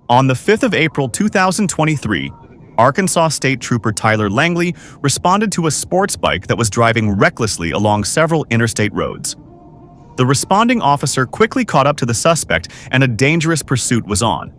On the 5th of April 2023, Arkansas State Trooper Tyler Langley responded to a sports bike that was driving recklessly along several interstate roads. The responding officer quickly caught up to the suspect and a dangerous pursuit was on.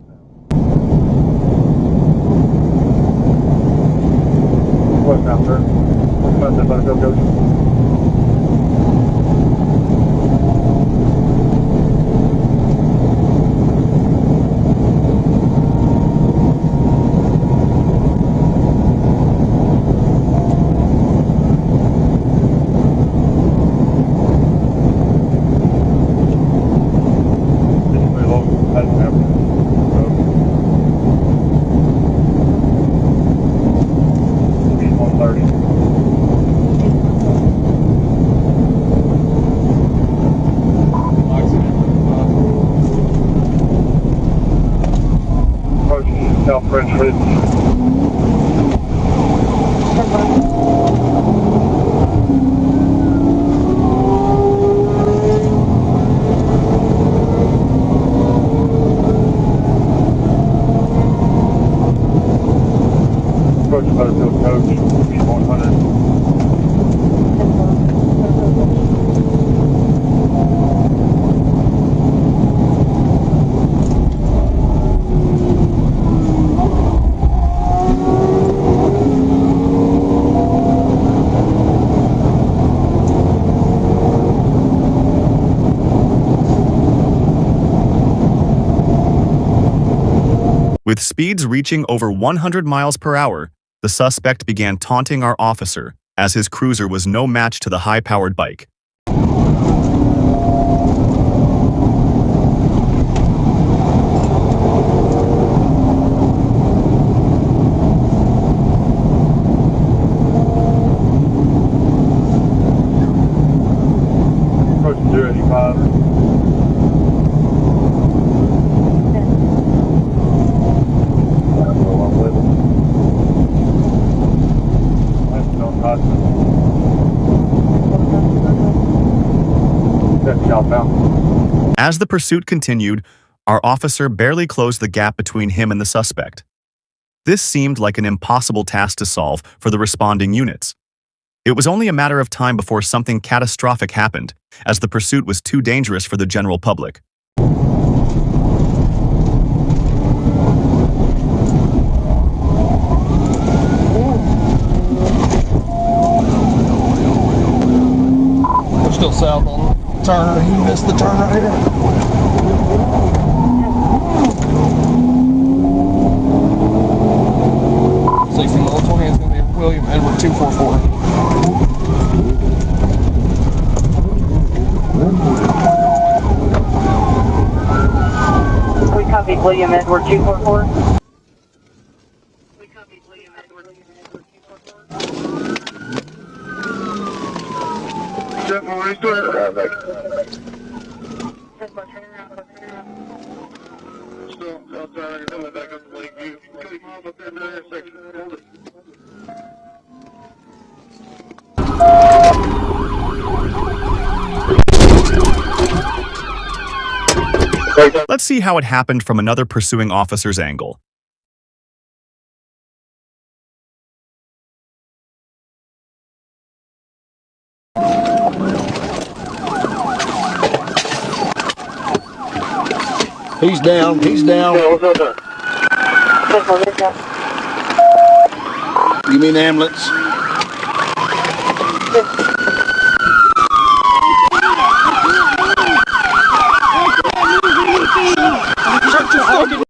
With speeds reaching over 100 miles per hour, the suspect began taunting our officer, as his cruiser was no match to the high-powered bike. As the pursuit continued, our officer barely closed the gap between him and the suspect. This seemed like an impossible task to solve for the responding units. It was only a matter of time before something catastrophic happened, as the pursuit was too dangerous for the general public. We're still south on the turn. You missed the turn right here. $16.20 is going to be William Edward 244. We copied William Edward 244. We copied William Edward 244. Step on right there. Still outside, coming back up to Lakeview. Cut him off up there in the intersection. Hold it. Let's see how it happened from another pursuing officer's angle. He's down. He's down. Yeah, what's up there? You mean ambulance?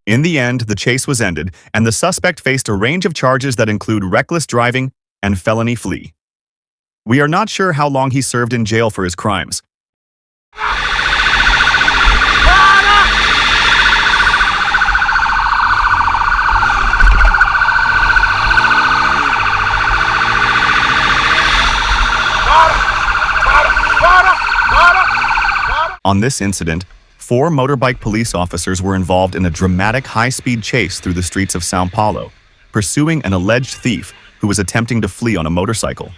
In the end, the chase was ended, and the suspect faced a range of charges that include reckless driving and felony flee. We are not sure how long he served in jail for his crimes. On this incident, 4 motorbike police officers were involved in a dramatic high-speed chase through the streets of São Paulo, pursuing an alleged thief who was attempting to flee on a motorcycle.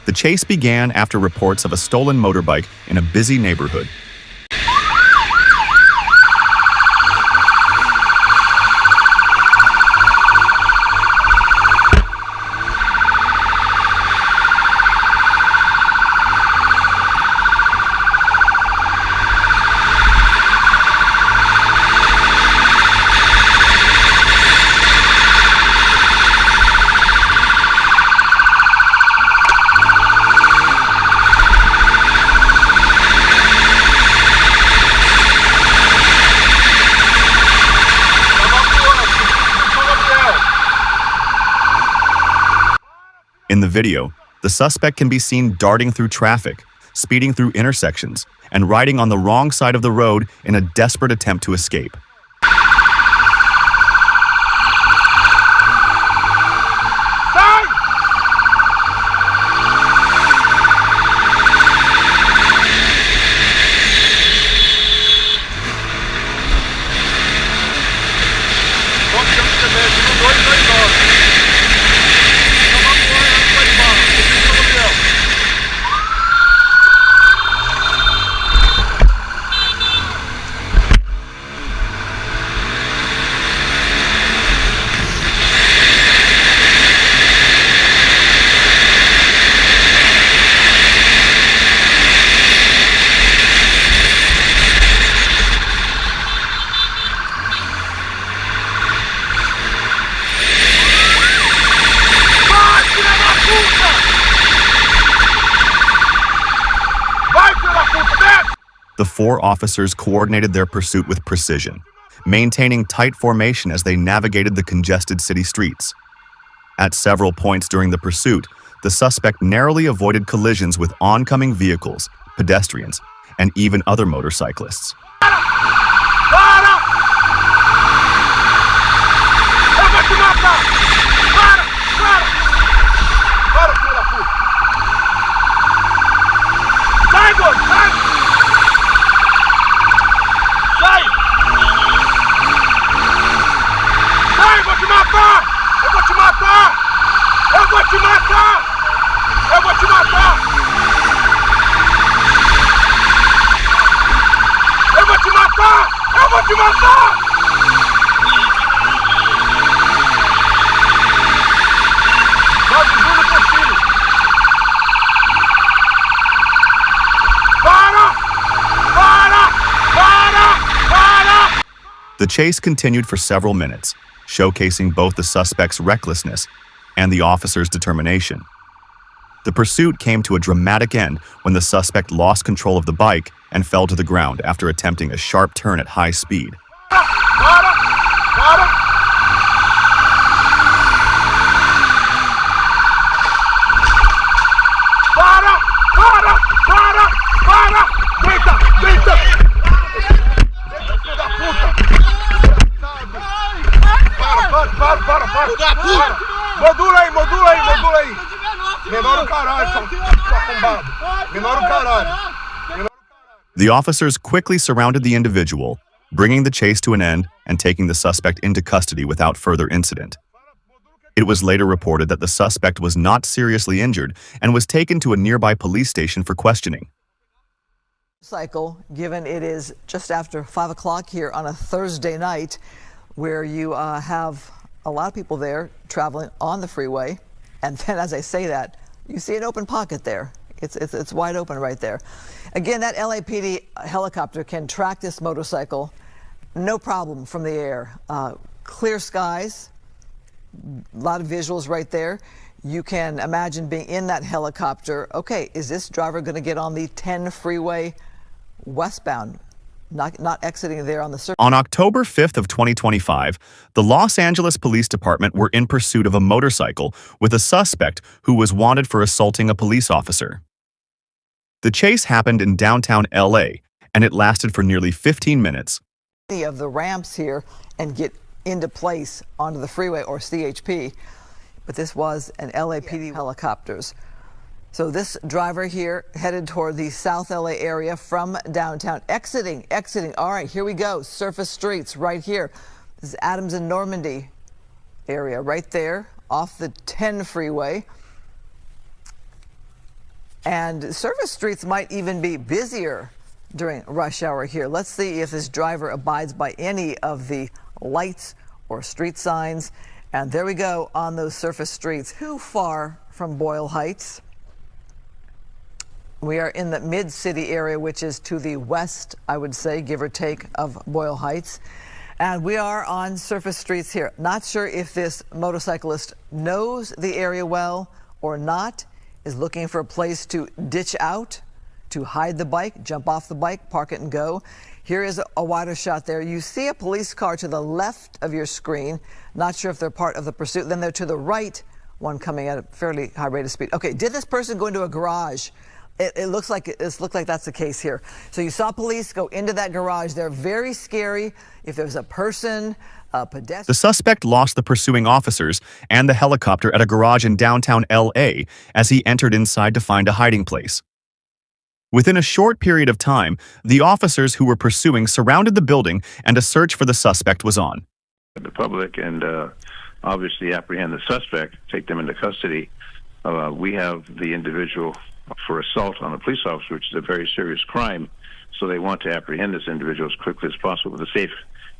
The chase began after reports of a stolen motorbike in a busy neighborhood. In the video, the suspect can be seen darting through traffic, speeding through intersections, and riding on the wrong side of the road in a desperate attempt to escape. The four officers coordinated their pursuit with precision, maintaining tight formation as they navigated the congested city streets. At several points during the pursuit, the suspect narrowly avoided collisions with oncoming vehicles, pedestrians, and even other motorcyclists. The chase continued for several minutes, showcasing both the suspect's recklessness and the officer's determination. The pursuit came to a dramatic end when the suspect lost control of the bike and fell to the ground after attempting a sharp turn at high speed. The officers quickly surrounded the individual, bringing the chase to an end and taking the suspect into custody without further incident. It was later reported that the suspect was not seriously injured and was taken to a nearby police station for questioning. Given it is just after 5 o'clock here on a Thursday night, where you have a lot of people there traveling on the freeway, and then as I say that, you see an open pocket there. It's wide open right there. Again, that LAPD helicopter can track this motorcycle, no problem from the air. Clear skies, a lot of visuals right there. You can imagine being in that helicopter. Okay, is this driver going to get on the 10 freeway westbound? Not exiting there on the circuit. On October 5th of 2025, the Los Angeles Police Department were in pursuit of a motorcycle with a suspect who was wanted for assaulting a police officer. The chase happened in downtown LA, and it lasted for nearly 15 minutes. Of the ramps here and get into place onto the freeway or CHP, but this was an LAPD helicopters. So this driver here headed toward the South LA area from downtown, exiting. All right, here we go. Surface streets right here. This is Adams and Normandy area right there off the 10 freeway. And surface streets might even be busier during rush hour here. Let's see if this driver abides by any of the lights or street signs. And there we go on those surface streets. Too far from Boyle Heights. We are in the mid-city area, which is to the west, I would say, give or take, of Boyle Heights. And we are on surface streets here. Not sure if this motorcyclist knows the area well or not, is looking for a place to ditch out, to hide the bike, jump off the bike, park it and go. Here is a wider shot there. You see a police car to the left of your screen. Not sure if they're part of the pursuit. Then they're to the right, one coming at a fairly high rate of speed. Okay, did this person go into a garage? It looks like that's the case here. So you saw police go into that garage. They're very scary. If there's a person, a pedestrian. The suspect lost the pursuing officers and the helicopter at a garage in downtown LA as he entered inside to find a hiding place. Within a short period of time, the officers who were pursuing surrounded the building and a search for the suspect was on. The public and obviously apprehend the suspect, take them into custody. We have the individual for assault on a police officer, which is a very serious crime. So they want to apprehend this individual as quickly as possible.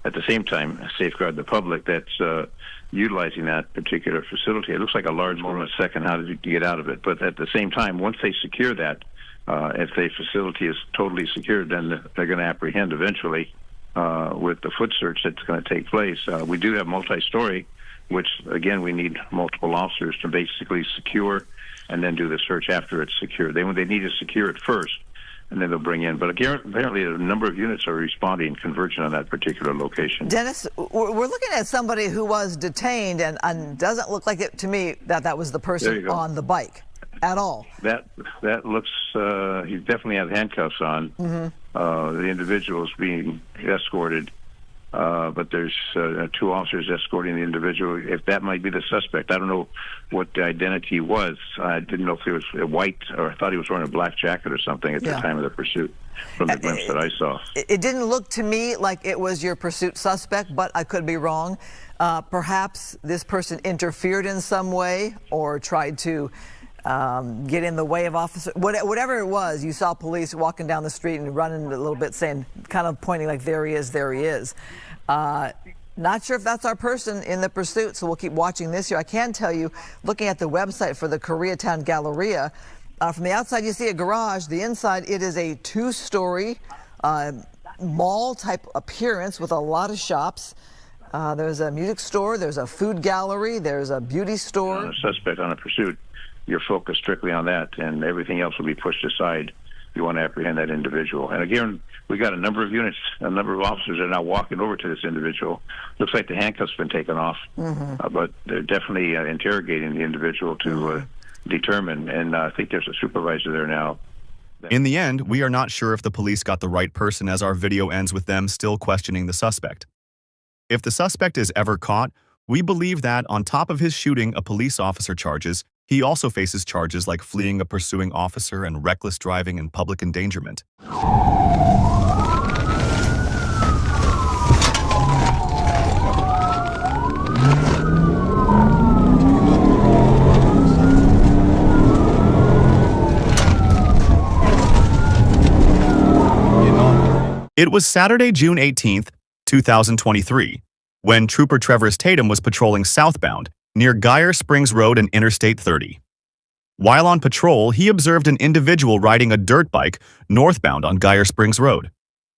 At the same time, safeguard the public that's utilizing that particular facility. It looks like a large moment, a second, how did you get out of it? But at the same time, once they secure that, if the facility is totally secured, then they're going to apprehend eventually with the foot search that's going to take place. We do have multi-story, which, again, we need multiple officers to basically secure and then do the search after it's secured. They need to secure it first, and then they'll bring in. But apparently a number of units are responding, converging on that particular location. Dennis, we're looking at somebody who was detained, and doesn't look like it to me that was the person on the bike at all. That looks, he definitely has handcuffs on. Mm-hmm. The individual is being escorted, but there's 2 officers escorting the individual. If that might be the suspect, I don't know what the identity was. I didn't know if it was a white, or I thought he was wearing a black jacket or something at the time of the pursuit, from the glimpse that I saw. It didn't look to me like it was your pursuit suspect, but I could be wrong. Perhaps this person interfered in some way or tried to get in the way of officers. Whatever it was, you saw police walking down the street and running a little bit, saying, kind of pointing like, there he is, there he is. Not sure if that's our person in the pursuit, so we'll keep watching this here. I can tell you, looking at the website for the Koreatown Galleria, from the outside you see a garage. The inside, it is a 2-story mall-type appearance with a lot of shops. There's a music store, there's a food gallery, there's a beauty store. A suspect on a pursuit, you're focused strictly on that, and everything else will be pushed aside. You want to apprehend that individual. And again, we got a number of units, a number of officers are now walking over to this individual. Looks like the handcuffs been taken off, but they're definitely interrogating the individual to determine, and I think there's a supervisor there now. In the end, we are not sure if the police got the right person, as our video ends with them still questioning the suspect. If the suspect is ever caught, we believe that, on top of his shooting a police officer charges, he also faces charges like fleeing a pursuing officer and reckless driving and public endangerment. It was Saturday, June 18th, 2023, when Trooper Trevor Tatum was patrolling southbound near Geyer Springs Road and Interstate 30. While on patrol, he observed an individual riding a dirt bike northbound on Geyer Springs Road.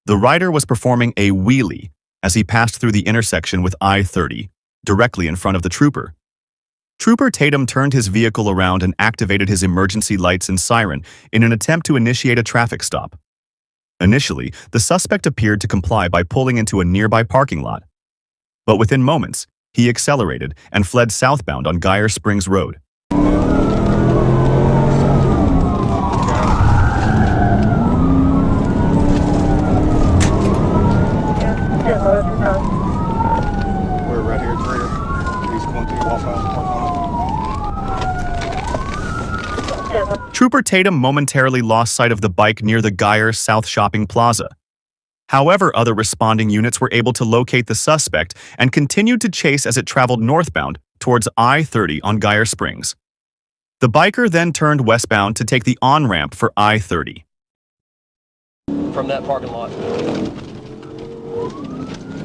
The rider was performing a wheelie as he passed through the intersection with I-30, directly in front of the trooper. Trooper Tatum turned his vehicle around and activated his emergency lights and siren in an attempt to initiate a traffic stop. Initially, the suspect appeared to comply by pulling into a nearby parking lot. But within moments, he accelerated and fled southbound on Geyer Springs Road. We're right here at the rear. He's going through Waffle House parking lot. Trooper Tatum momentarily lost sight of the bike near the Geyer South Shopping Plaza. However, other responding units were able to locate the suspect and continued to chase as it traveled northbound towards I-30 on Geyer Springs. The biker then turned westbound to take the on-ramp for I-30. From that parking lot.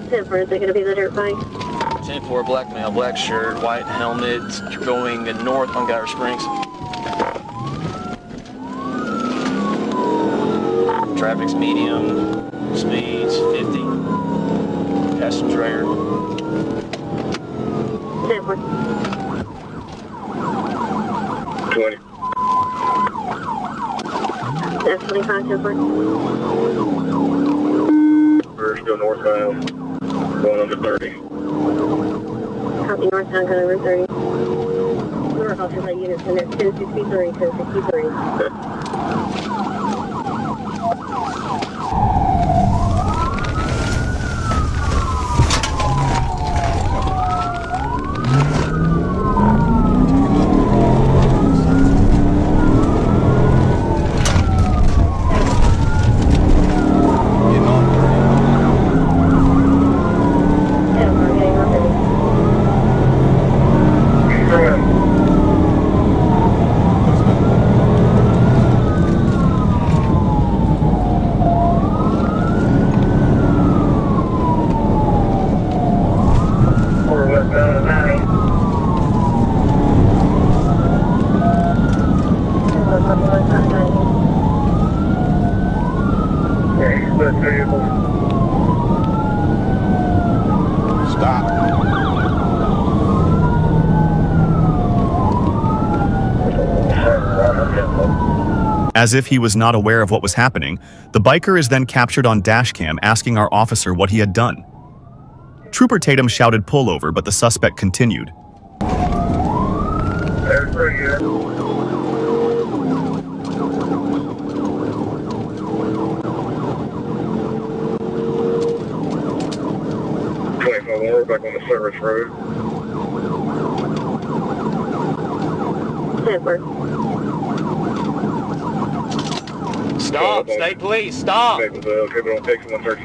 10-4, is it going to be the dirt bike? 10-4, black male, black shirt, white helmet, going north on Gyre Springs. Traffic's medium, speeds 50. Passenger air. 10-4. 20. That's 25, 10-4. We're still northbound, going under 30. Copy northbound, going over 30. North officer by units in there, 1063, 1063. As if he was not aware of what was happening, the biker is then captured on Dashcam asking our officer what he had done. Trooper Tatum shouted pull over, but the suspect continued. There's pretty good. We're back on the service road. 10-4. Stop, state police, stop. Okay, but I'll take someone search.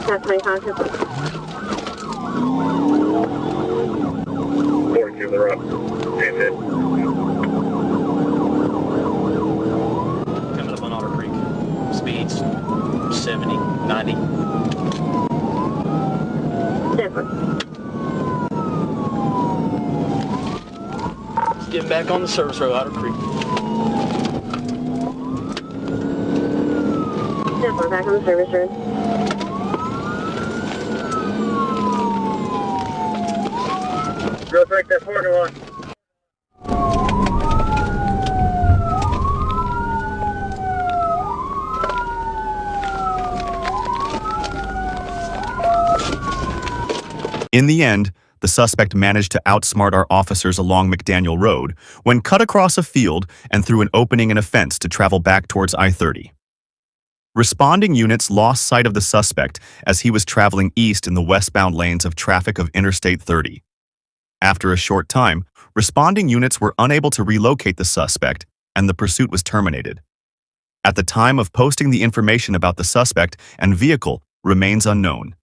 That's 25, 10-4. 42, they're up. And hit. Coming up on Otter Creek. Speeds 70, 90. 10-4. Getting back on the service road, Otter Creek. 10-4, back on the service road. Go break that parking lot. In the end, the suspect managed to outsmart our officers along McDaniel Road when cut across a field and through an opening in a fence to travel back towards I-30. Responding units lost sight of the suspect as he was traveling east in the westbound lanes of traffic of Interstate 30. After a short time, responding units were unable to relocate the suspect and the pursuit was terminated. At the time of posting the information about the suspect and vehicle remains unknown.